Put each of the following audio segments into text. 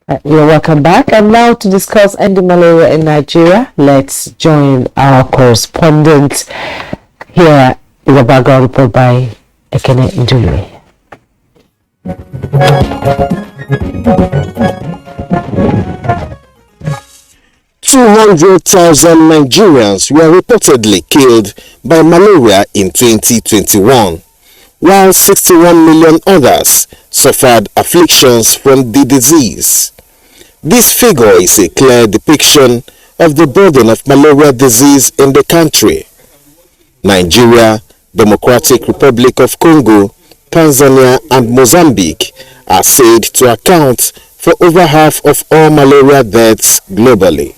You're welcome back. And now to discuss ending malaria in Nigeria, let's join our correspondent. Here is a background report by Ekene Njuri. 200,000 Nigerians were reportedly killed by malaria in 2021, while 61 million others suffered afflictions from the disease. This figure is a clear depiction of the burden of malaria disease in the country. Nigeria, Democratic Republic of Congo, Tanzania and Mozambique are said to account for over half of all malaria deaths globally.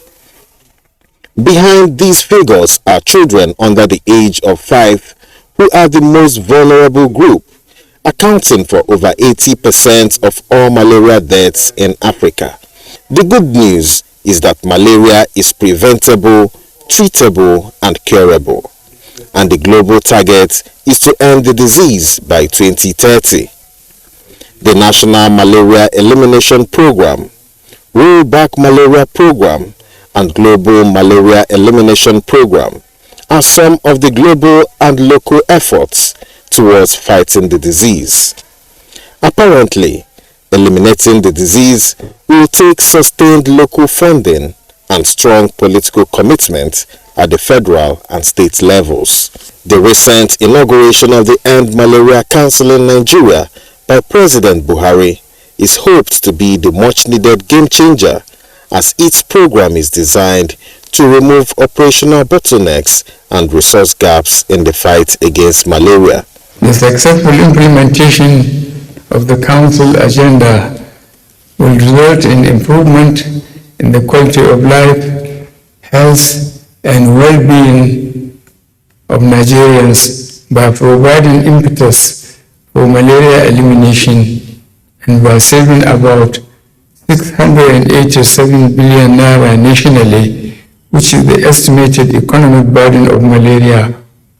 Behind these figures are children under the age of 5 who are the most vulnerable group, accounting for over 80% of all malaria deaths in Africa. The good news is that malaria is preventable, treatable and curable, and the global target is to end the disease by 2030. The National Malaria Elimination Program, Rollback Malaria Program, and Global Malaria Elimination Program are some of the global and local efforts towards fighting the disease. Apparently, eliminating the disease will take sustained local funding and strong political commitment at the federal and state levels. The recent inauguration of the End Malaria Council in Nigeria by President Buhari is hoped to be the much-needed game-changer, as its program is designed to remove operational bottlenecks and resource gaps in the fight against malaria. The successful implementation of the Council agenda will result in improvement in the quality of life, health, and well-being of Nigerians by providing impetus for malaria elimination and by saving about 687 billion naira nationally, which is the estimated economic burden of malaria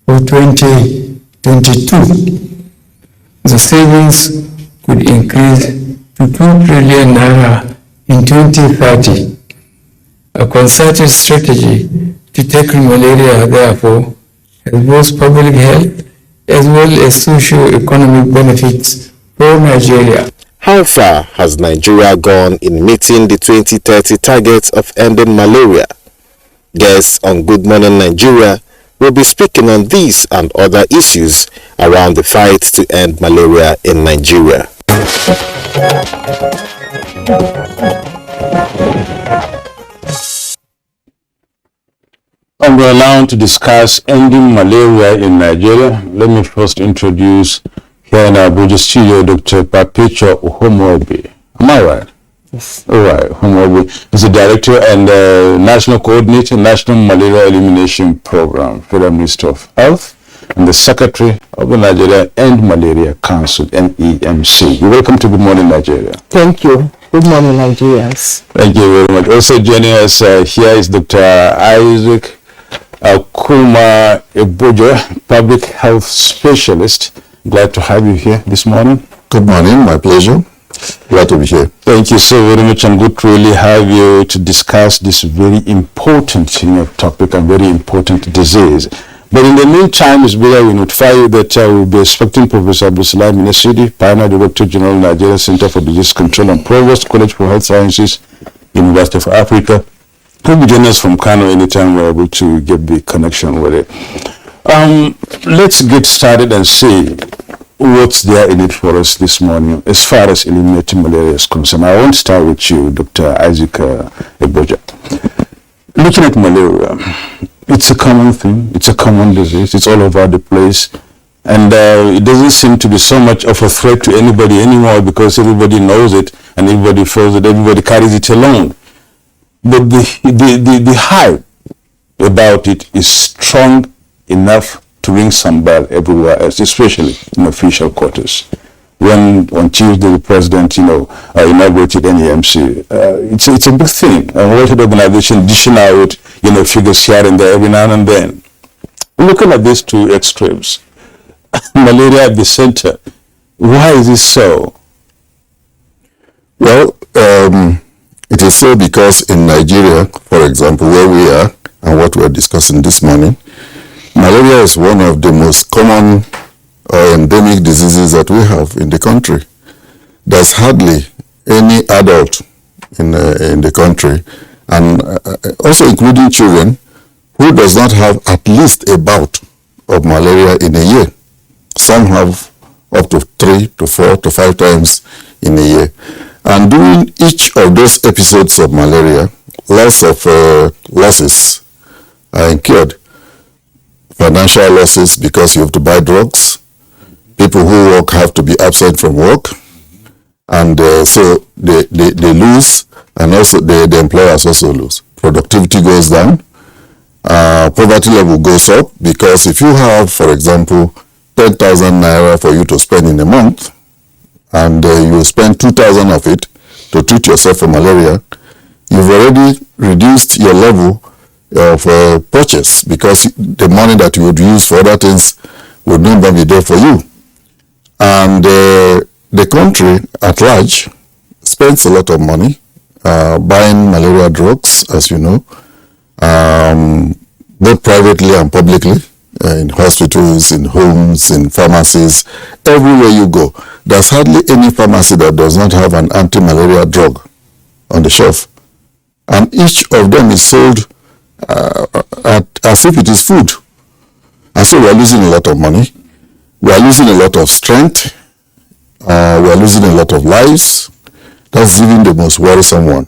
for 2022. The savings could increase to 2 trillion naira in 2030. A concerted strategy to tackle malaria, therefore, has both public health as well as socio-economic benefits for Nigeria. How far has Nigeria gone in meeting the 2030 targets of ending malaria? Guests on Good Morning Nigeria will be speaking on these and other issues around the fight to end malaria in Nigeria. And we're now to discuss ending malaria in Nigeria. Let me first introduce here in Abuja studio Dr. Perpetua Uhomobi. Am I right? Yes. All right. Uhomobi is the director and national coordinator, National Malaria Elimination Program, Federal Ministry of Health, and the secretary of the Nigeria End Malaria Council, NEMC. You're welcome to Good Morning Nigeria. Thank you. Good morning, Nigerians. Thank you very much. Also joining us here is Dr. Isaac Kuma Abuja, public health specialist. Glad to have you here this morning. Good morning, my pleasure. Glad to be here. Thank you so very much, and good to really have you to discuss this very important topic and very important disease. But in the meantime, it's better we notify you that we'll be expecting Professor Abdulsalam Inesidi, Pioneer Director General, Nigeria Center for Disease Control and Provost, College for Health Sciences, University of Africa. He'll be joining us from Kano anytime we're able to get the connection with it. Let's get started and see what's there in it for us this morning as far as eliminating malaria is concerned. I want to start with you, Dr. Isaac Abuja. Looking at malaria, it's a common thing, it's a common disease, it's all over the place, and it doesn't seem to be so much of a threat to anybody anymore because everybody knows it and everybody feels it, everybody carries it along. But the hype about it is strong enough to ring some bell everywhere else, especially in official quarters. When on Tuesday the president, inaugurated NEMC, it's a big thing. And World Organization dishing out, figures here and there every now and then. Looking at these two extremes, malaria at the center, why is this so? Well, It is so because in Nigeria, for example, where we are and what we're discussing this morning, malaria is one of the most common or endemic diseases that we have in the country. There's hardly any adult in the country, and also including children, who does not have at least a bout of malaria in a year. Some have up to 3 to 4 to 5 times in a year. And during each of those episodes of malaria, lots of losses are incurred. Financial losses because you have to buy drugs. People who work have to be absent from work. And so they lose, and also the employers also lose. Productivity goes down. Poverty level goes up, because if you have, for example, 10,000 naira for you to spend in a month, and you spend 2,000 of it to treat yourself for malaria, you've already reduced your level of purchase, because the money that you would use for other things would no longer be there for you. And the country at large spends a lot of money buying malaria drugs, as you know, both privately and publicly, in hospitals, in homes, in pharmacies, everywhere you go. There's hardly any pharmacy that does not have an anti-malaria drug on the shelf. And each of them is sold as if it is food. And so we are losing a lot of money. We are losing a lot of strength. We are losing a lot of lives. That's even the most worrisome one.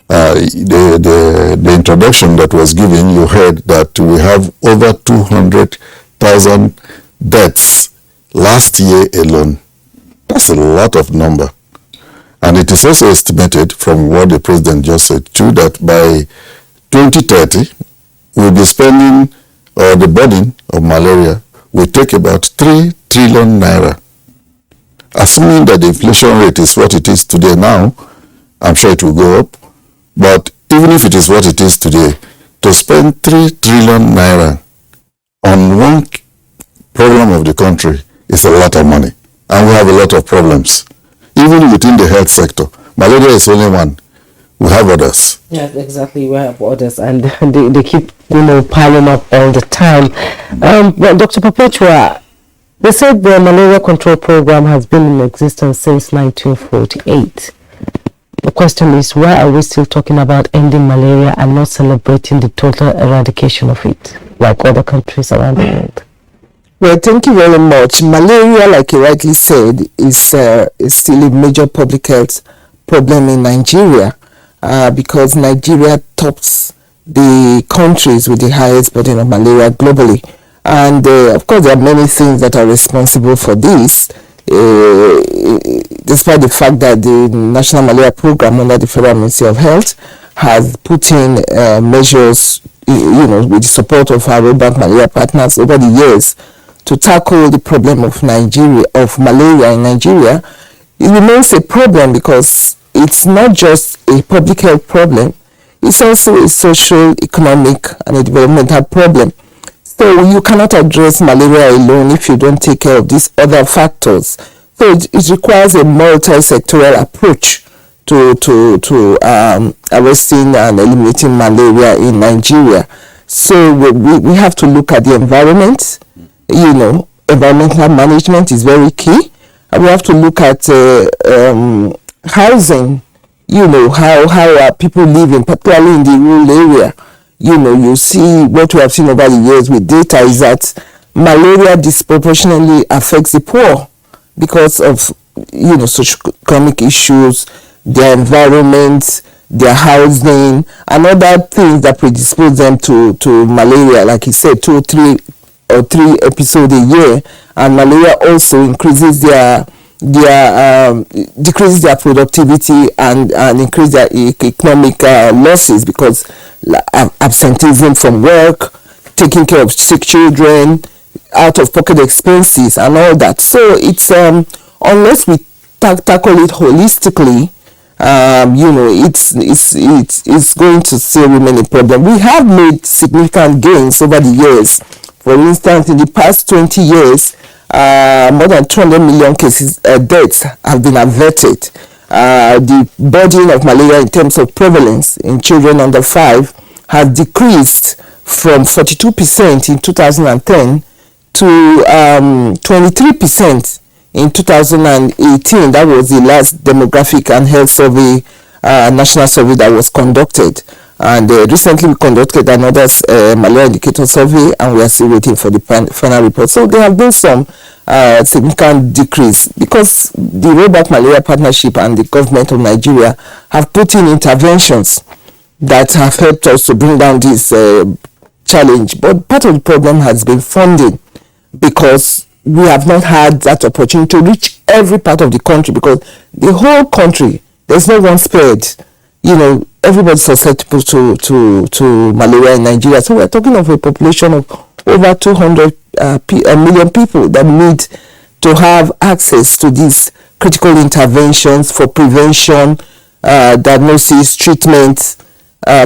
The introduction that was given, you heard that we have over 200,000 deaths last year alone. That's a lot of number. And it is also estimated, from what the president just said too, that by 2030, we'll be spending, or the burden of malaria will take about 3 trillion naira. Assuming that the inflation rate is what it is today now, I'm sure it will go up. But even if it is what it is today, to spend 3 trillion naira on one problem of the country is a lot of money. And we have a lot of problems. Even within the health sector, malaria is only one. We have others. Yes, exactly. We have others, and they keep, piling up all the time. But Dr. Perpetua, they said the malaria control program has been in existence since 1948. The question is, why are we still talking about ending malaria and not celebrating the total eradication of it, like other countries around the world? Well, thank you very much. Malaria, like you rightly said, is still a major public health problem in Nigeria, because Nigeria tops the countries with the highest burden of malaria globally. And of course, there are many things that are responsible for this, despite the fact that the National Malaria Program under the Federal Ministry of Health has put in measures, with the support of our bank malaria partners over the years, to tackle the problem of malaria in Nigeria. It remains a problem because it's not just a public health problem, it's also a social, economic, and a developmental problem. So you cannot address malaria alone if you don't take care of these other factors. So it requires a multi-sectoral approach to arresting and eliminating malaria in Nigeria. So we have to look at the environment. Environmental management is very key. And we have to look at housing, how people living, particularly in the rural area. You see what we have seen over the years with data is that malaria disproportionately affects the poor because of, socio-economic issues, their environment, their housing, and other things that predispose them to malaria. Like you said, 2 or 3 episodes a year, and malaria also increases decreases their productivity and increase their economic losses, because absenteeism from work, taking care of sick children, out-of-pocket expenses, and all that. So it's unless we tackle it holistically, it's going to still remain a problem. We have made significant gains over the years. For instance, in the past 20 years, more than 200 million cases deaths have been averted. the burden of malaria in terms of prevalence in children under 5 has decreased from 42% in 2010 to 23% in 2018. That was the last demographic and health survey, national survey that was conducted. And recently we conducted another malaria indicator survey, and we are still waiting for the final report. So there have been some significant decrease because the Rollback Malaria Partnership and the government of Nigeria have put in interventions that have helped us to bring down this challenge. But part of the problem has been funding, because we have not had that opportunity to reach every part of the country, because the whole country, there's no one spared. Everybody's susceptible to malaria in Nigeria. So we're talking of a population of over 200 million people that need to have access to these critical interventions for prevention, diagnosis, treatment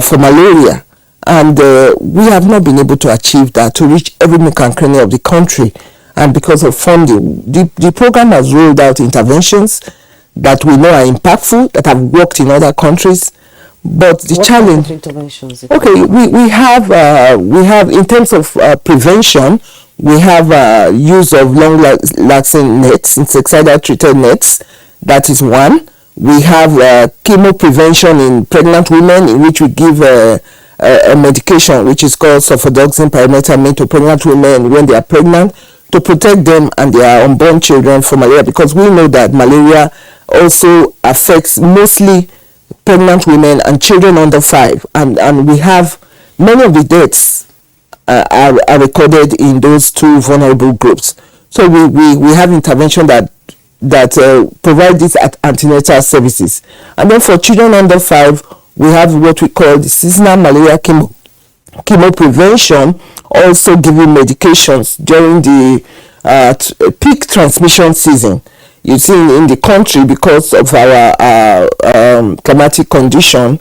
for malaria. And we have not been able to achieve that, to reach every nook and cranny of the country. And because of funding, the program has rolled out interventions that we know are impactful, that have worked in other countries. But the challenge, kind of interventions? Okay, we have in terms of prevention, we have use of long-lasting nets, insecticidal treated nets. That is one. We have chemo prevention in pregnant women, in which we give a medication which is called sulfadoxine pyrimethamine to pregnant women when they are pregnant, to protect them and their unborn children from malaria, because we know that malaria also affects mostly pregnant women and children under 5, and we have many of the deaths are recorded in those two vulnerable groups. So we have intervention that provide these antenatal services. And then for children under 5, we have what we call the seasonal malaria chemo prevention, also giving medications during the peak transmission season. You see, in the country, because of our climatic condition,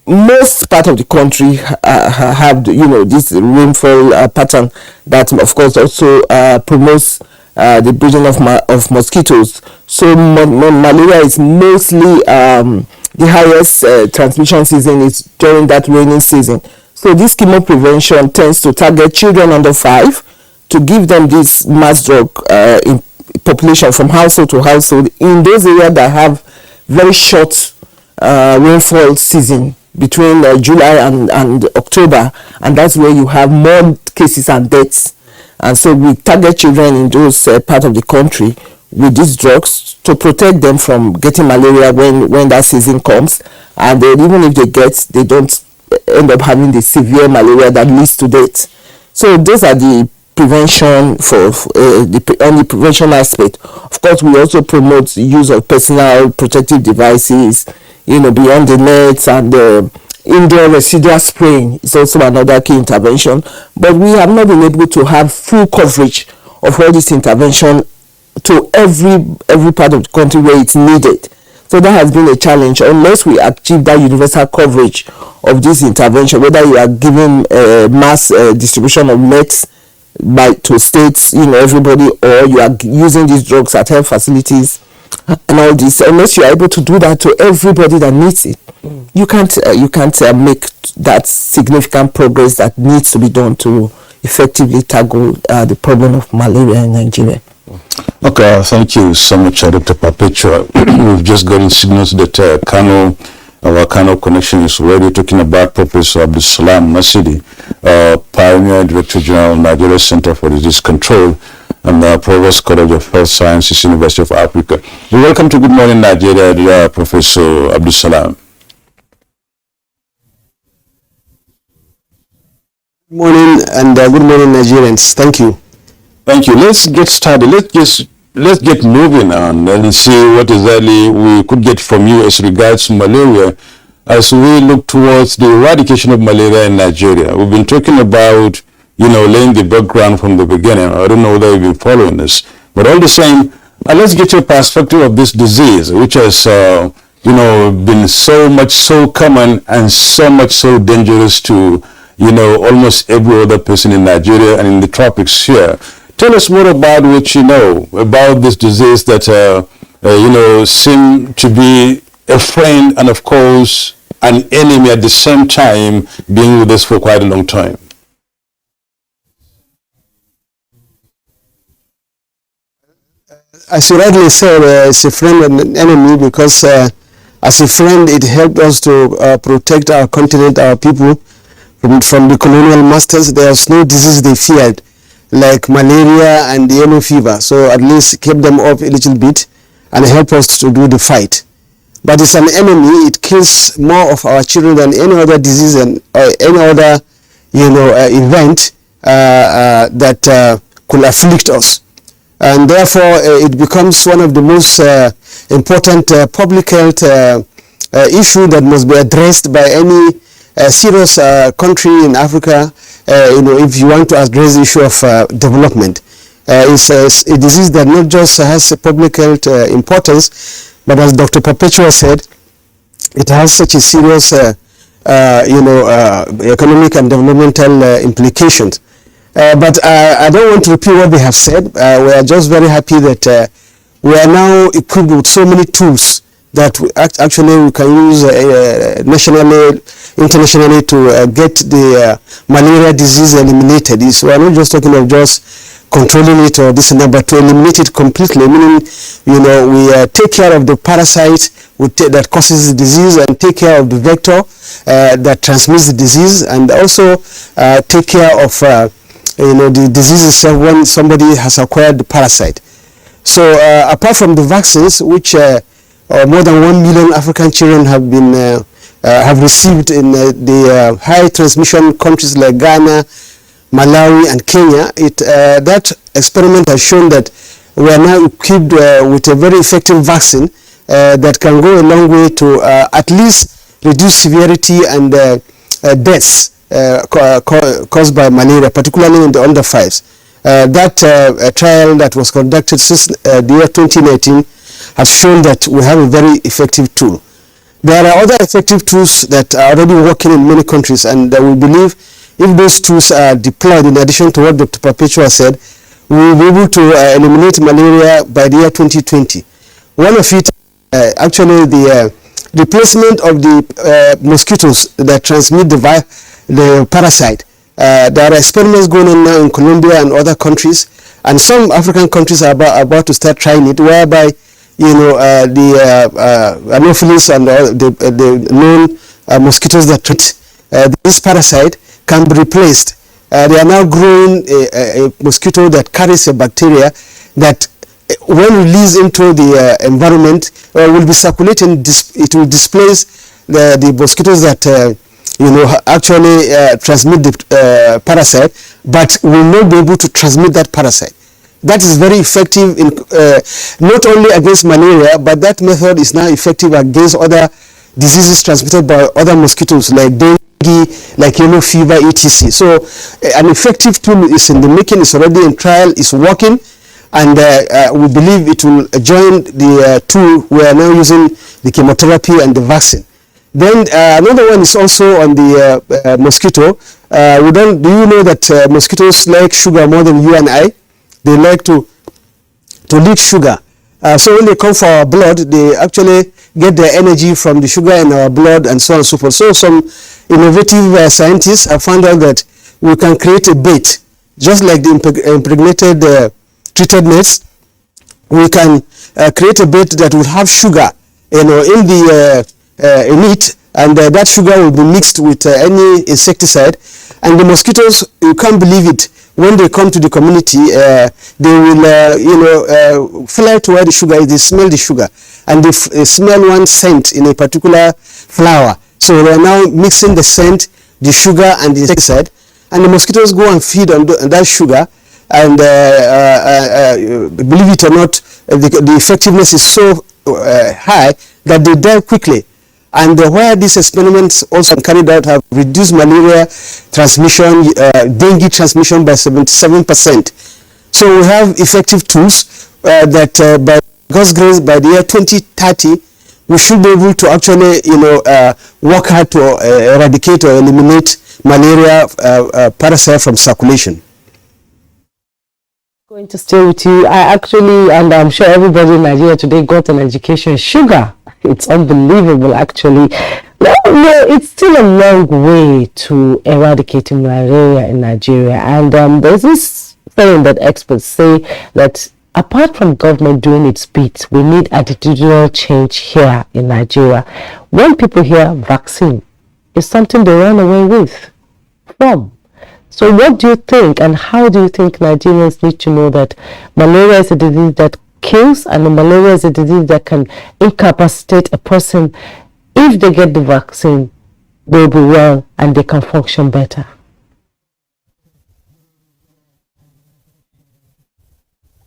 most part of the country have this rainfall pattern that, of course, also promotes the breeding of mosquitoes. So malaria is mostly the highest transmission season is during that rainy season. So this chemo prevention tends to target children under 5 to give them this mass drug in population from household to household in those areas that have very short rainfall season between July and October, and that's where you have more cases and deaths. And so we target children in those part of the country with these drugs to protect them from getting malaria when that season comes. And then even if they don't end up having the severe malaria that leads to death. So those are the prevention on the prevention aspect. Of course, we also promote the use of personal protective devices, beyond the nets, and indoor residual spraying is also another key intervention. But we have not been able to have full coverage of all this intervention to every part of the country where it's needed. So that has been a challenge. Unless we achieve that universal coverage of this intervention, whether you are giving mass distribution of nets to states, everybody, or you are using these drugs at health facilities and all this, unless you are able to do that to everybody that needs it, you can't make that significant progress that needs to be done to effectively tackle the problem of malaria in Nigeria. Okay, thank you so much, Dr. Perpetua. We've just gotten signals that our Kano connection is already talking about Professor Abdulsalam Masidi, Pioneer Director General, Nigeria Center for Disease Control, and the Provost College of Health Sciences, University of Africa. Welcome to Good Morning Nigeria, Professor Abdulsalam. Good morning, and good morning, Nigerians. Thank you. Thank you. Let's get started. Let's get moving on and see what exactly we could get from you as regards to malaria as we look towards the eradication of malaria in Nigeria. We've been talking about, laying the background from the beginning. I don't know whether you've been following this, but all the same, let's get your perspective of this disease, which has, been so common and so dangerous to, almost every other person in Nigeria and in the tropics here. Tell us more about what you know about this disease that seem to be a friend and, of course, an enemy at the same time, being with us for quite a long time? As you rightly said, it's a friend and an enemy because as a friend, it helped us to protect our continent, our people from the colonial masters. There's no disease they feared, like malaria and the yellow fever. So at least kept them up a little bit and help us to do the fight. But it's an enemy. It kills more of our children than any other disease and any other, event that could afflict us. And therefore, it becomes one of the most important public health issue that must be addressed by any serious country in Africa. If you want to address the issue of development, it's a disease that not just has a public health importance, but as Dr. Perpetua said, it has such a serious, economic and developmental implications. But I don't want to repeat what they have said. We are just very happy that we are now equipped with so many tools that actually we can use nationally, internationally to get the malaria disease eliminated. So we are not just talking of just controlling it or this and that, but to eliminate it completely, meaning, we take care of the parasite that causes the disease and take care of the vector that transmits the disease, and also take care of the disease itself when somebody has acquired the parasite. So apart from the vaccines, which more than 1 million African children have received in the high transmission countries like Ghana, Malawi, and Kenya, that experiment has shown that we are now equipped with a very effective vaccine that can go a long way to at least reduce severity and deaths caused by malaria, particularly in the under 5s. That trial that was conducted since the year 2019 has shown that we have a very effective tool. There are other effective tools that are already working in many countries, and we believe if those tools are deployed, in addition to what Dr. Perpetua said, we will be able to eliminate malaria by the year 2020. One of it, actually, the replacement of the mosquitoes that transmit the parasite. There are experiments going on now in Colombia and other countries, and some African countries are about to start trying it, whereby the Anopheles and the known mosquitoes that treat this parasite can be replaced. They are now growing a mosquito that carries a bacteria that, when released into the environment, will be circulating. It will displace the mosquitoes that actually transmit the parasite, but will not be able to transmit that parasite. That is very effective in not only against malaria, but that method is now effective against other diseases transmitted by other mosquitoes like dengue, like yellow fever, etc. So an effective tool is in the making, is already in trial, is working, and we believe it will join the tool we are now using, the chemotherapy and the vaccine. Then another one is also on the mosquito. Do you know that mosquitoes like sugar more than you and I? They like to leak sugar. So when they come for our blood, they actually get their energy from the sugar in our blood, and so on and so forth. So some innovative scientists have found out that we can create a bait, just like the impregnated treated nets. We can create a bait that will have sugar, in it, and that sugar will be mixed with any insecticide, and the mosquitoes, you can't believe it, when they come to the community, they will fly to where the sugar is. They smell the sugar, and they smell one scent in a particular flower. So they are now mixing the scent, the sugar, and the insecticide, and the mosquitoes go and feed on that sugar, and believe it or not, the effectiveness is so high that they die quickly. And where these experiments also carried out have reduced malaria transmission, dengue transmission by 77%. So we have effective tools that by God's grace, by the year 2030, we should be able to actually, work hard to eradicate or eliminate malaria parasite from circulation. Going to stay with you. I actually, and I'm sure everybody in Nigeria today got an education. Sugar, it's unbelievable actually. No, it's still a long way to eradicating malaria in Nigeria. And there's this thing that experts say that apart from government doing its bit, we need attitudinal change here in Nigeria. When people hear vaccine, it's something they run away with from. So what do you think, and how do you think Nigerians need to know that malaria is a disease that kills, and the malaria is a disease that can incapacitate a person? If they get the vaccine, they'll be well and they can function better.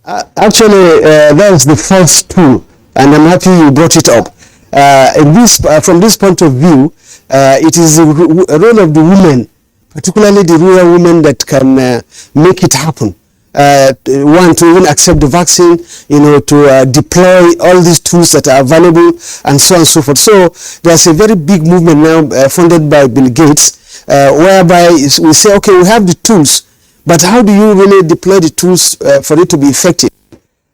Actually, that was the first tool, and I'm happy you brought it up. From this point of view, it is the role of the women, particularly the rural women, that can make it happen. One, to even accept the vaccine, to deploy all these tools that are available, and so on and so forth. So there's a very big movement now funded by Bill Gates, whereby we say, okay, we have the tools, but how do you really deploy the tools for it to be effective?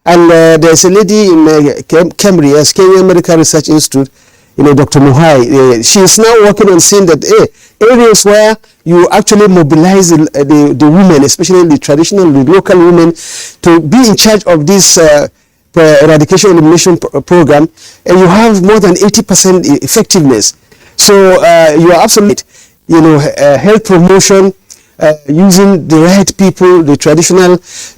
And there's a lady in Cambridge, Kenya Medical Research Institute, Dr. Muhai. She is now working on saying that areas where you actually mobilize the women, especially the traditional, the local women, to be in charge of this eradication elimination program, and you have more than 80% effectiveness. So you are absolutely, health promotion, using the right people, the traditional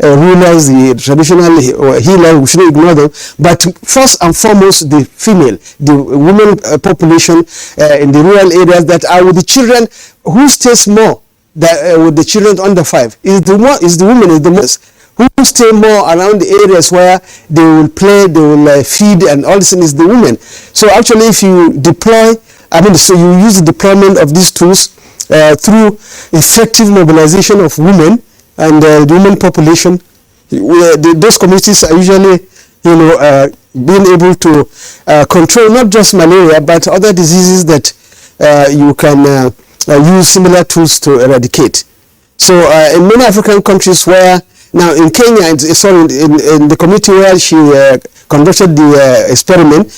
rulers, the traditional healers, we shouldn't ignore them, but first and foremost the female, the women population in the rural areas that are with the children. Who stays more with the children under 5? Is the women, is the most. Who stay more around the areas where they will play, they will feed, and all this is the women. So actually, if you deploy, so you use the deployment of these tools through effective mobilization of women and the women population, those communities are usually, being able to control not just malaria but other diseases that you can use similar tools to eradicate. So in many African countries where, now in Kenya, in the community where she conducted the experiment,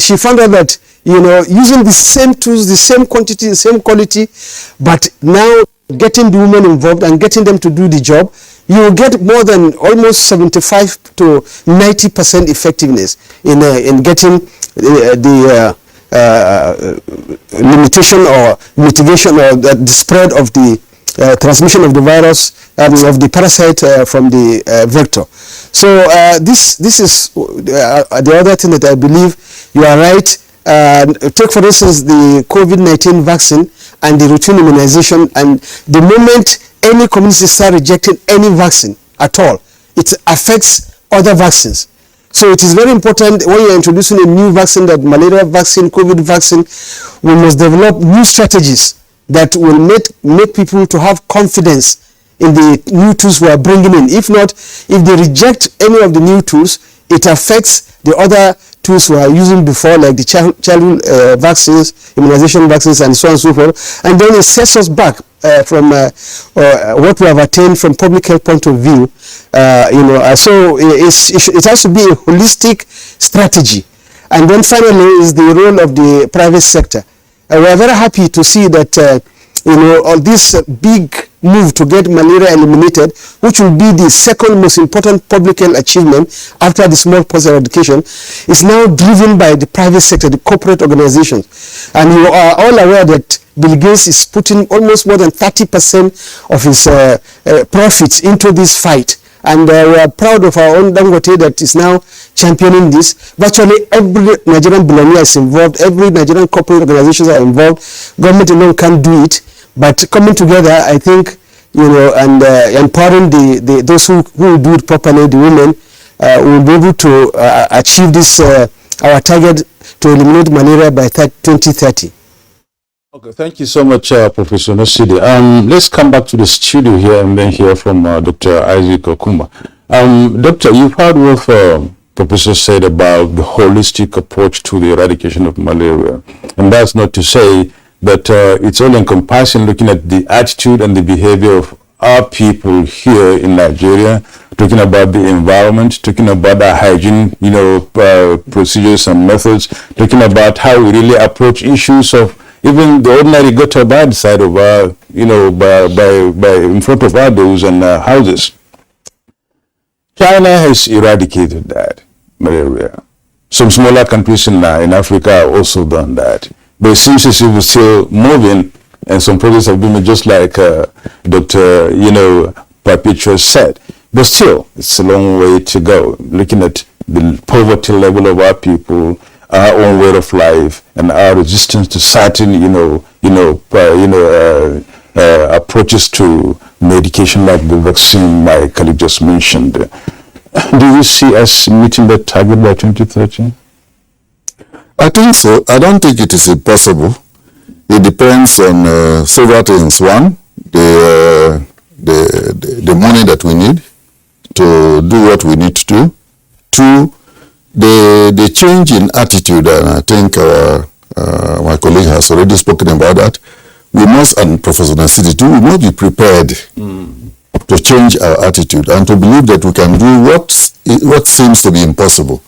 she found out that using the same tools, the same quantity, the same quality, but now getting the women involved and getting them to do the job, you will get more than almost 75 to 90% effectiveness in getting the limitation or mitigation or the spread of the transmission of the virus, of the parasite from the vector. So this is the other thing that I believe you are right. Take for instance the COVID-19 vaccine and the routine immunization, and the moment any community start rejecting any vaccine at all, it affects other vaccines. So it is very important when you're introducing a new vaccine, that malaria vaccine, COVID vaccine, we must develop new strategies that will make people to have confidence in the new tools we are bringing in. If not, if they reject any of the new tools, it affects the other tools we are using before, like the childhood vaccines, immunization vaccines, and so on and so forth. And then it sets us back from what we have attained from public health point of view. So it has to be a holistic strategy. And then finally is the role of the private sector. We are very happy to see that all this big move to get malaria eliminated, which will be the second most important public health achievement after the smallpox eradication, is now driven by the private sector, the corporate organizations. And you are all aware that Bill Gates is putting almost more than 30% of his profits into this fight. And we are proud of our own Dangote that is now championing this. Virtually every Nigerian billionaire is involved, every Nigerian corporate organizations are involved. Government alone can't do it. But coming together, I think, and empowering those who will do it properly, the women, will be able to achieve this, our target to eliminate malaria by 2030. Okay, thank you so much, Professor Nosidi. Let's come back to the studio here and then hear from Dr. Isaac Okumba. Doctor, you've heard what Professor said about the holistic approach to the eradication of malaria. And that's not to say that it's all encompassing, looking at the attitude and the behavior of our people here in Nigeria, talking about the environment, talking about our hygiene, procedures and methods, talking about how we really approach issues of even the ordinary gutter by the side of our, by in front of our doors and houses. China has eradicated that malaria. Some smaller countries in Africa have also done that. But it seems as if we're still moving, and some progress have been made, just like Dr. Perpetua said. But still, it's a long way to go. Looking at the poverty level of our people, our own way of life, and our resistance to certain, approaches to medication, like the vaccine my colleague just mentioned. Do you see us meeting that target by 2030? I think so. I don't think it is impossible. It depends on several things. One, the money that we need to do what we need to do. Two, the change in attitude, and I think my colleague has already spoken about that. We must, and Professor Nasidi too, we must be prepared to change our attitude and to believe that we can do what seems to be impossible.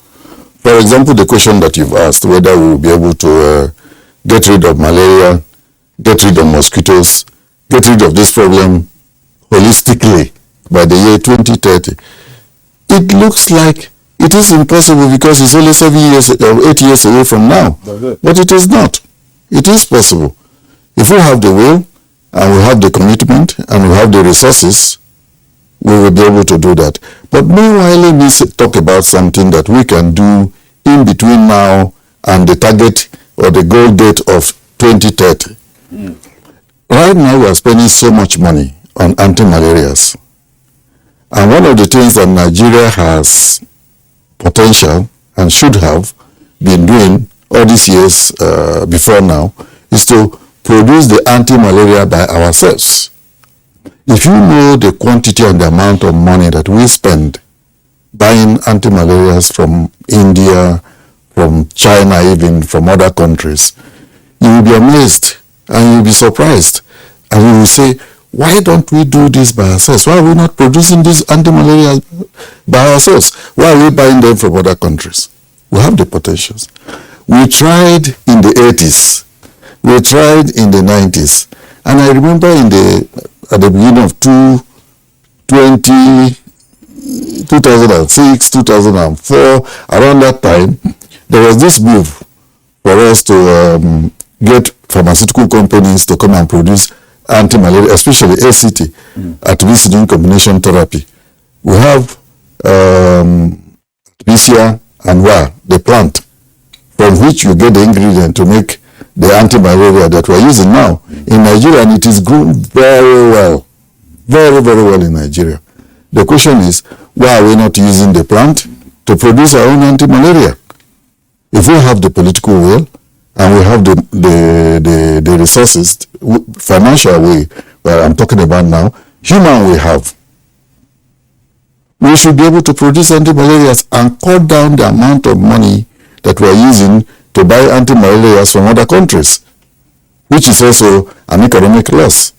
For example, the question that you've asked, whether we will be able to get rid of malaria, get rid of mosquitoes, get rid of this problem holistically by the year 2030. It looks like it is impossible because it's only 7 years or 8 years away from now. But it is not. It is possible. If we have the will, and we have the commitment, and we have the resources, we will be able to do that. But meanwhile, let me talk about something that we can do in between now and the target or the goal date of 2030. Right now, we are spending so much money on anti-malarials. And one of the things that Nigeria has potential and should have been doing all these years before now is to produce the anti-malaria by ourselves. If you know the quantity and the amount of money that we spend buying anti-malarials from India, from China, even from other countries, you will be amazed and you will be surprised. And you will say, why don't we do this by ourselves? Why are we not producing these anti-malaria by ourselves? Why are we buying them from other countries? We have the potentials. We tried in the 80s. We tried in the 90s. And I remember at the beginning of 2006, 2004, around that time, there was this move for us to get pharmaceutical companies to come and produce anti-malaria, especially ACT, artemisinin combination therapy. We have Artemisia and the plant, from which you get the ingredient to make the anti-malaria that we're using now in Nigeria, and it is grown very well, very, very well in Nigeria. The question is, why are we not using the plant to produce our own anti-malaria? If we have the political will and we have the resources, financial way, where I'm talking about now, human we have, we should be able to produce anti-malarials and cut down the amount of money that we're using to buy anti-malarials from other countries, which is also an economic loss.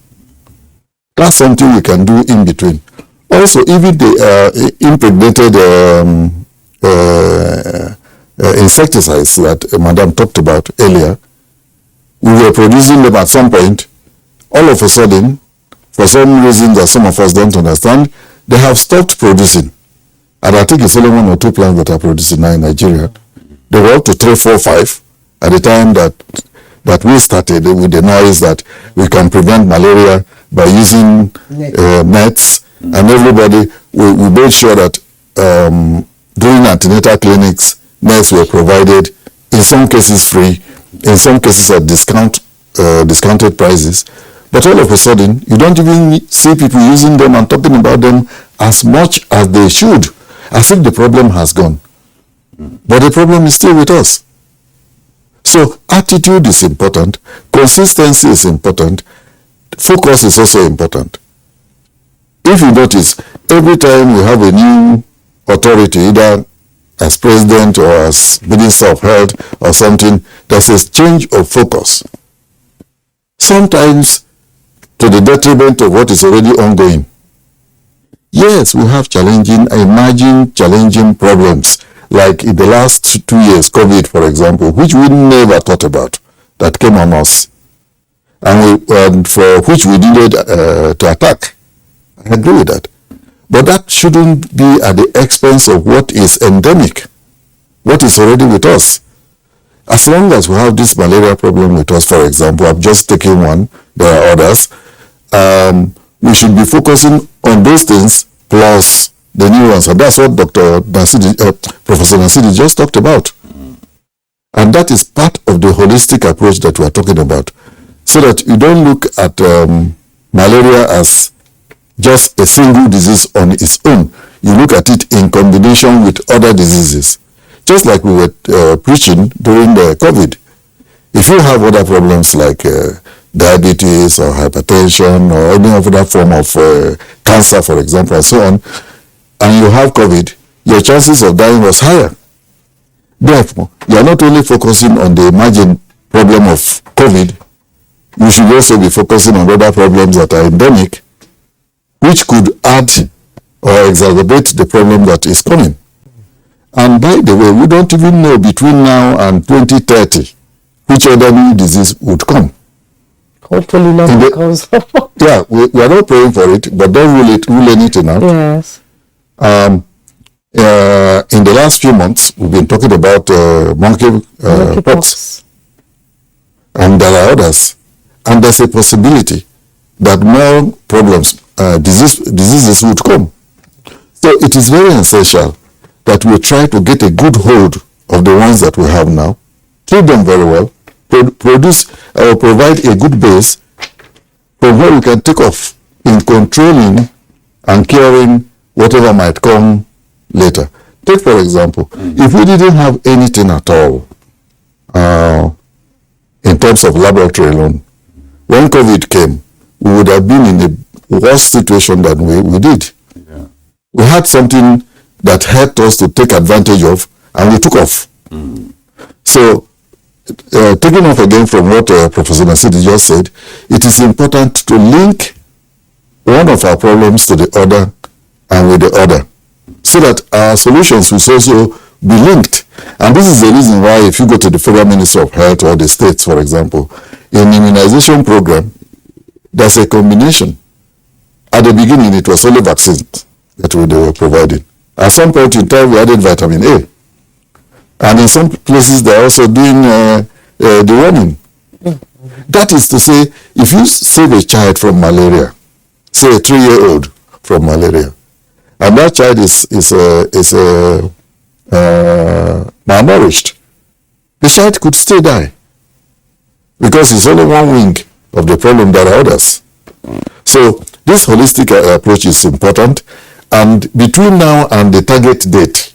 That's something we can do in between. Also, even the impregnated insecticides that Madam talked about earlier, we were producing them at some point. All of a sudden, for some reason that some of us don't understand, they have stopped producing. And I think it's only 1 or 2 plants that are producing now in Nigeria. They were up to 3, 4, 5 at the time that we started with the noise that we can prevent malaria by using nets. And everybody, we made sure that during antenatal clinics, nets were provided, in some cases free, in some cases at discounted prices. But all of a sudden, you don't even see people using them and talking about them as much as they should, as if the problem has gone. But the problem is still with us. So attitude is important, consistency is important, focus is also important. If you notice, every time we have a new authority, either as president or as minister of health or something, there's a change of focus. Sometimes to the detriment of what is already ongoing. Yes, we have emerging challenging problems, like in the last 2 years, COVID, for example, which we never thought about, that came on us, and for which we needed to attack. I agree with that. But that shouldn't be at the expense of what is endemic, what is already with us. As long as we have this malaria problem with us, for example, I'm just taking one, there are others, we should be focusing on those things plus the new ones. And that's what Professor Nasidi just talked about. And that is part of the holistic approach that we are talking about. So that you don't look at malaria as just a single disease on its own. You look at it in combination with other diseases. Just like we were preaching during the COVID. If you have other problems like diabetes or hypertension or any other form of cancer, for example, and so on, and you have COVID, your chances of dying was higher. Therefore, you are not only focusing on the emerging problem of COVID, you should also be focusing on other problems that are endemic, which could add or exacerbate the problem that is coming. And by the way, we don't even know between now and 2030 which other new disease would come. Hopefully not because yeah, we are not praying for it, but don't rule anything out. Yes. In the last few months, we've been talking about monkeypox. And there are others. And there's a possibility that more problems, diseases would come. So it is very essential that we try to get a good hold of the ones that we have now, treat them very well, provide a good base from where we can take off in controlling and curing whatever might come later. Take, for example, if we didn't have anything at all in terms of laboratory alone, when COVID came, we would have been in a worse situation than we did. Yeah. We had something that helped us to take advantage of, and we took off. So, taking off again from what Professor Nasidi just said, it is important to link one of our problems to the other and with the other, so that our solutions will also be linked. And this is the reason why if you go to the Federal Ministry of Health or the states, for example, in immunization program, there's a combination. At the beginning, it was only vaccines that they were providing. At some point in time, we added vitamin A. And in some places, they're also doing deworming. That is to say, if you save a child from malaria, say a 3-year-old from malaria, and that child is malnourished, the child could still die because it's only one wing of the problem. There are others. So this holistic approach is important, and between now and the target date,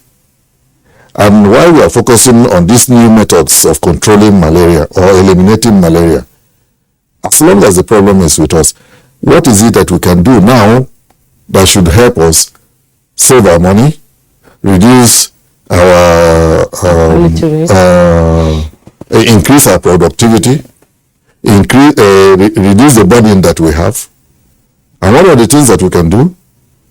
and while we are focusing on these new methods of controlling malaria or eliminating malaria, as long as the problem is with us, what is it that we can do now that should help us save our money, reduce our increase our productivity, reduce the burden that we have? And one of the things that we can do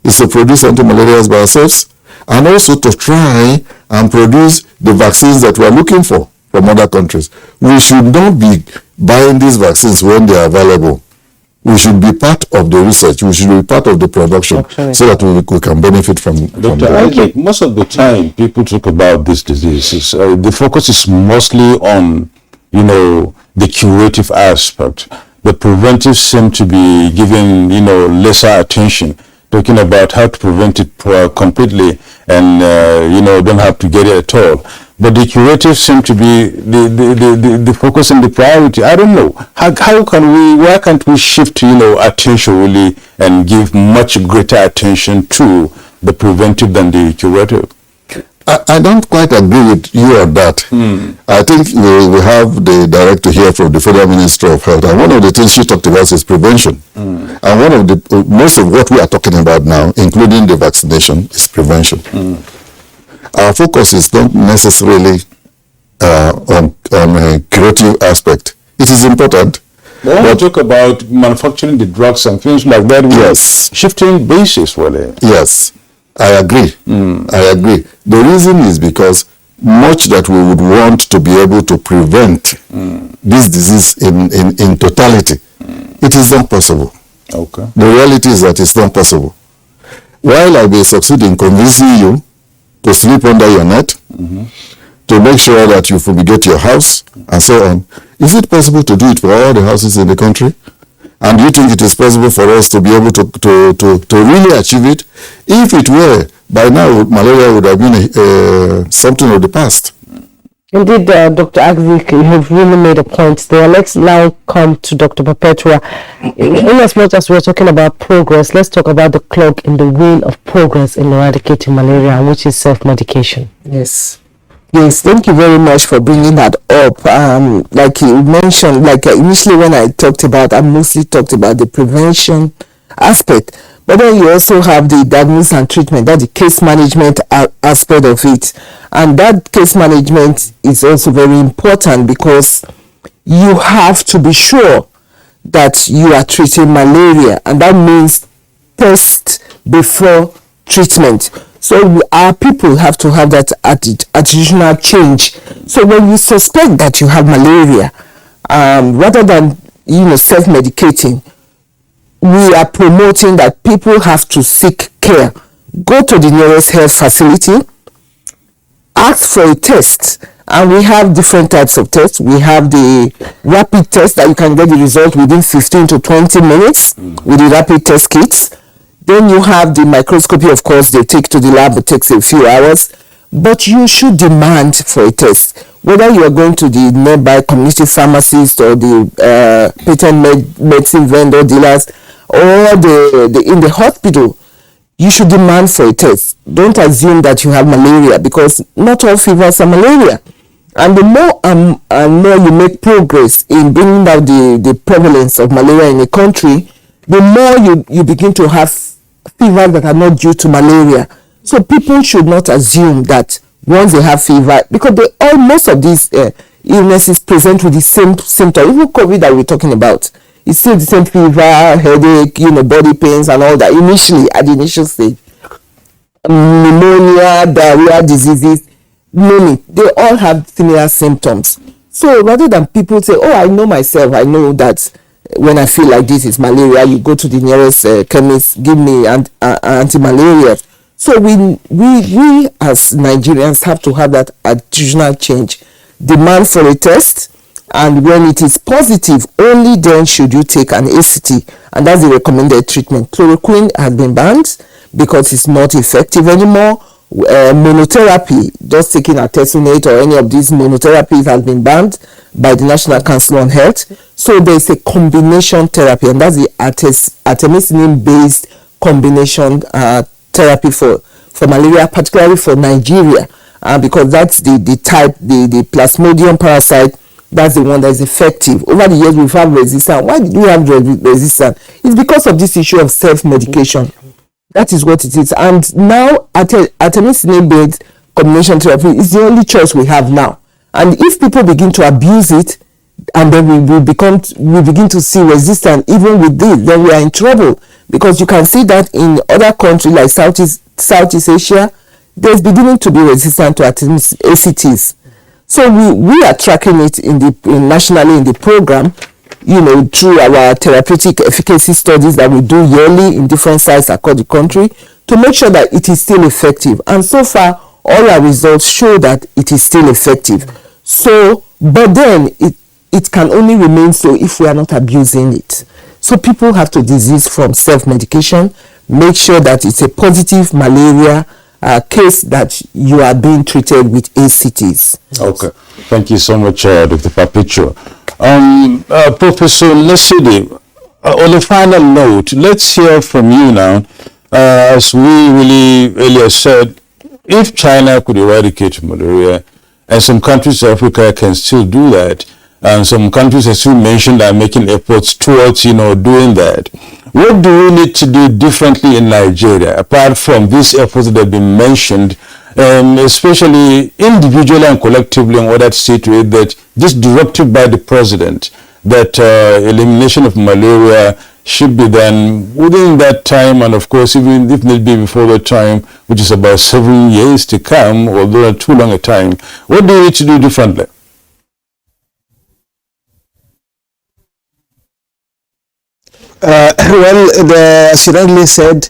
is to produce anti-malarials by ourselves, and also to try and produce the vaccines that we are looking for from other countries. We should not be buying these vaccines when they are available. We should be part of the research. We should be part of the production, so that we can benefit from Dr. Isaac, most of the time people talk about these diseases. The focus is mostly on, the curative aspect. The preventive seem to be given, lesser attention, talking about how to prevent it completely and, don't have to get it at all. But the curative seem to be the focus and the priority. I don't know. Why can't we shift, attention really and give much greater attention to the preventive than the curative? I don't quite agree with you on that. I think we have the director here from the Federal Ministry of Health, and one of the things she talked about is prevention. And most of what we are talking about now, including the vaccination, is prevention. Our focus is not necessarily on a curative aspect. It is important, But when we talk about manufacturing the drugs and things like that, yes, shifting basis, well. Yes, I agree. I agree. The reason is because much that we would want to be able to prevent this disease in totality, it is not possible. Okay. The reality is that it's not possible. While I may succeed in convincing you to sleep under your net, to make sure that you fumigate your house, and so on, is it possible to do it for all the houses in the country? And do you think it is possible for us to be able to really achieve it? If it were, by now malaria would have been something of the past. Indeed, Dr. Agzik, you have really made a point there. Let's now come to Dr. Perpetua. In as much as we're talking about progress, let's talk about the clog in the wheel of progress in eradicating malaria, which is self-medication. Yes. Yes, thank you very much for bringing that up. Like you mentioned, like initially when I mostly talked about the prevention aspect, but then you also have the diagnosis and treatment, that's the case management aspect of it. And that case management is also very important because you have to be sure that you are treating malaria, and that means test before treatment. So our people have to have that attitudinal change. So when you suspect that you have malaria, rather than self-medicating, we are promoting that people have to seek care. Go to the nearest health facility, ask for a test, and we have different types of tests. We have the rapid test that you can get the result within 15 to 20 minutes with the rapid test kits. Then you have the microscopy, of course, they take to the lab, it takes a few hours. But you should demand for a test. Whether you are going to the nearby community pharmacist or the patent medicine vendor dealers or in the hospital, you should demand for a test. Don't assume that you have malaria, because not all fevers are malaria. And the more and more you make progress in bringing down the prevalence of malaria in a country, the more you begin to have fevers that are not due to malaria. So people should not assume that once they have fever, because most of these illnesses present with the same symptoms. Even COVID that we're talking about, it's still the same fever, headache, body pains and all that. Initially, at the initial stage, pneumonia, diarrhea, diseases, many, they all have similar symptoms. So rather than people say, oh, I know myself, I know that when I feel like this is malaria, you go to the nearest chemist, give me anti-malaria. So we as Nigerians have to have that attitudinal change. Demand for a test, and when it is positive, only then should you take an ACT, and that's the recommended treatment. Chloroquine has been banned because it's not effective anymore. Monotherapy, just taking artesunate or any of these monotherapies, has been banned by the National Council on Health. So there's a combination therapy, and that's the artemisinin-based combination therapy for malaria, particularly for Nigeria, because that's the type, the Plasmodium parasite. That's the one that is effective. Over the years, we've had resistance. Why did we have resistance? It's because of this issue of self-medication. That is what it is. And now, artemisinin-based combination therapy is the only choice we have now. And if people begin to abuse it, and then we begin to see resistance even with this, then we are in trouble. Because you can see that in other countries like Southeast Asia, there's beginning to be resistance to ACTs. So we are tracking it nationally in the program, through our therapeutic efficacy studies that we do yearly in different sites across the country to make sure that it is still effective. And so far, all our results show that it is still effective. So, but then it can only remain so if we are not abusing it. So people have to desist from self-medication, make sure that it's a positive malaria case that you are being treated with ACTs. Okay, thank you so much, Dr. Perpetua. Professor Lesidi, on a final note, let's hear from you now. As we really earlier said, if China could eradicate malaria, and some countries in Africa can still do that, and some countries, as you mentioned, are making efforts towards, doing that. What do we need to do differently in Nigeria, apart from these efforts that have been mentioned, especially individually and collectively, in order to see to it that this directive by the president that elimination of malaria should be done within that time, and of course even if need be before that time, which is about 7 years to come, although not too long a time. What do you need to do differently? As you rightly said,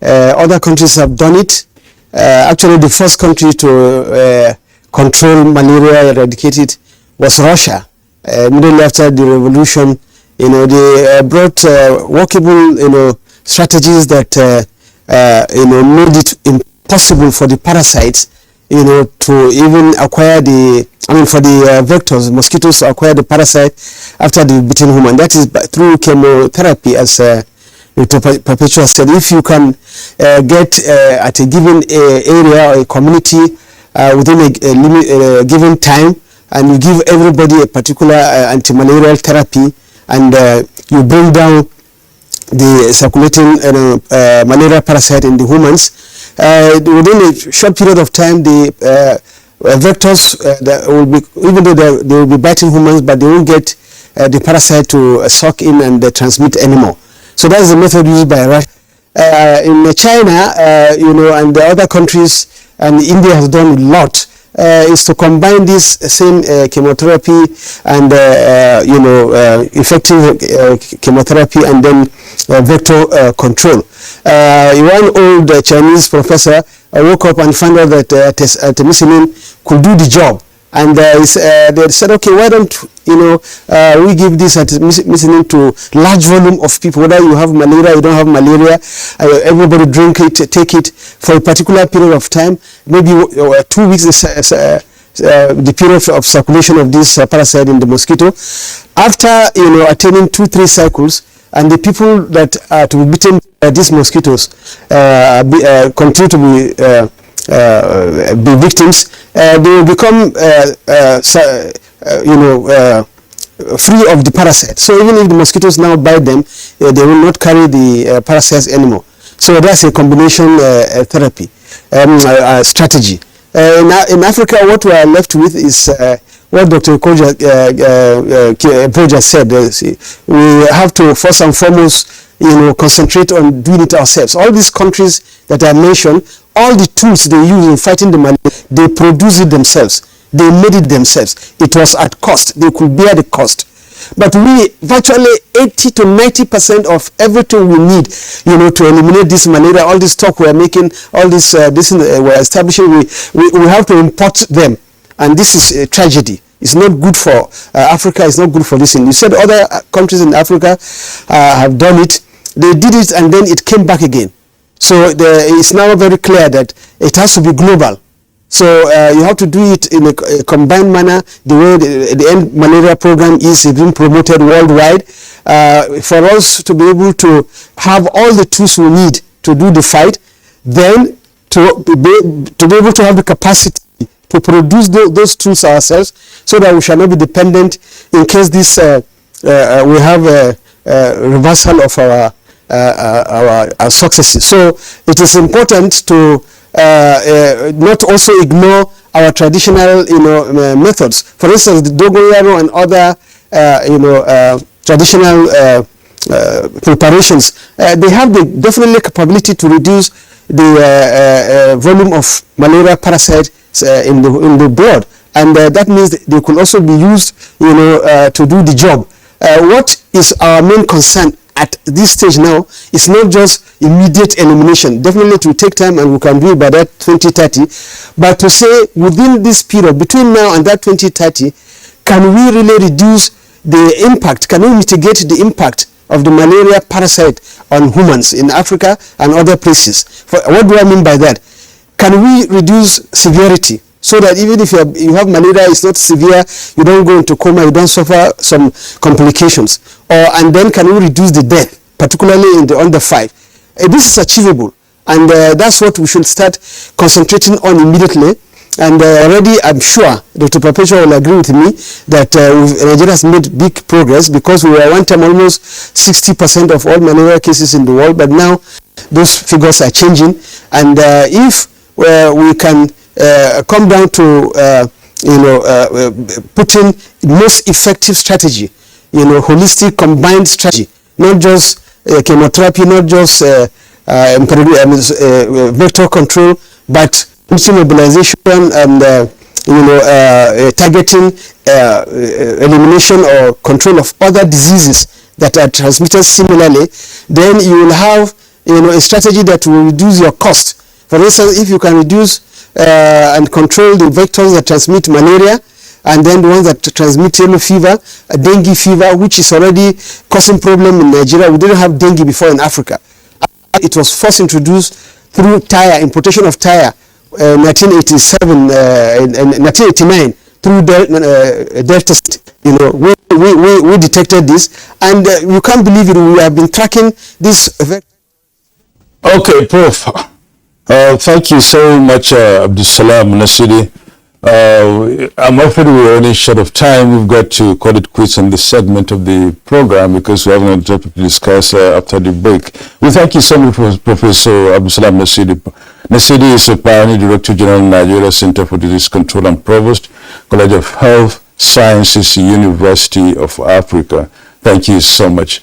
other countries have done it. Actually, the first country to control malaria, eradicate it, was Russia. Immediately after the revolution, they brought workable, strategies that, made it impossible for the parasites, to even acquire for the vectors, mosquitoes to acquire the parasite after the bitten human. That is through chemotherapy, as Dr. Perpetua said. If you can get at a given area or a community within a given time, and you give everybody a particular anti-malarial therapy, and you bring down the circulating malaria parasite in the humans, within a short period of time, the vectors that will be, even though they will be biting humans, but they won't get the parasite to suck in and transmit anymore. So that is the method used by Russia. In China, and the other countries, and India has done a lot, is to combine this same chemotherapy and effective chemotherapy and then vector control. One old Chinese professor woke up and found out that artemisinin could do the job, and they said, okay, why don't we give this artemisinin to large volume of people, whether you have malaria, you don't have malaria, everybody drink it, take it for a particular period of time, maybe 2 weeks, the period of circulation of this parasite in the mosquito. After attaining 2-3 cycles, and the people that are to be bitten by these mosquitoes continue to be victims, they will become free of the parasite. So even if the mosquitoes now bite them, they will not carry the parasites anymore. So that's a combination therapy strategy. In Africa, what we are left with is what Dr. Koja said. We have to first and foremost, concentrate on doing it ourselves. All these countries that I mentioned, all the tools they use in fighting the malaria, they produce it themselves. They made it themselves. It was at cost. They could bear the cost. But we, virtually 80 to 90% of everything we need, to eliminate this malaria, all this stock we're making, all this, we're establishing, we have to import them. And this is a tragedy. It's not good for Africa. It's not good for this thing. You said other countries in Africa have done it. They did it and then it came back again. So it's now very clear that it has to be global. So you have to do it in a combined manner, the way the end malaria program is being promoted worldwide, for us to be able to have all the tools we need to do the fight, then to be able to have the capacity to produce those tools ourselves, so that we shall not be dependent in case this we have a reversal of our successes. So it is important to not also ignore our traditional methods. For instance, the dogoyaro and other traditional preparations, they have the definitely capability to reduce the volume of malaria parasite in the blood, and that means they could also be used to do the job. What is our main concern at this stage now is not just immediate elimination. Definitely it will take time, and we can do it by that 2030. But to say within this period, between now and that 2030, can we really reduce the impact? Can we mitigate the impact of the malaria parasite on humans in Africa and other places? What do I mean by that? Can we reduce severity? So that even if you have malaria, it's not severe, you don't go into coma, you don't suffer some complications. And then can we reduce the death, particularly in the under 5? This is achievable, and that's what we should start concentrating on immediately. And already, I'm sure Dr. Perpetua will agree with me that Nigeria has made big progress, because we were one time almost 60% of all malaria cases in the world, but now those figures are changing. And if we can come down to putting most effective strategy holistic combined strategy, not just chemotherapy, not just vector control, but mobilization and targeting elimination or control of other diseases that are transmitted similarly. Then you will have a strategy that will reduce your cost. For instance, if you can reduce and control the vectors that transmit malaria, and then the ones that transmit yellow fever, dengue fever, which is already causing problem in Nigeria. We didn't have dengue before in Africa. It was first introduced through tire, importation of tire, 1987, 1989, through Delta State. We detected this, and you can't believe it. We have been tracking this effect. Okay, Prof. Thank you so much, Abdulsalam Nasiri. I'm afraid we're only short of time. We've got to call it quits on this segment of the program because we have another topic to discuss after the break. We thank you so much, Professor Abdulsalam Nasiri. Nasiri is a Pioneer Director General, Nigeria Center for Disease Control and Provost, College of Health Sciences, University of Africa. Thank you so much.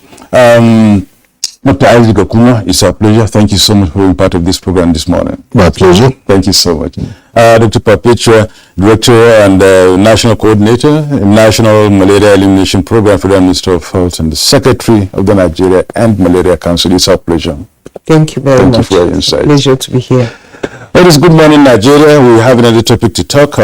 Dr. Isaac Okuma, it's our pleasure. Thank you so much for being part of this program this morning. My pleasure. Thank you so much. Dr. Perpetua, Director and National Coordinator, National Malaria Elimination Program, Federal Minister of Health, and the Secretary of the Nigeria and Malaria Council. It's our pleasure. Thank you very much. Thank you for your insight. Pleasure to be here. It is Good Morning Nigeria. We have another topic to talk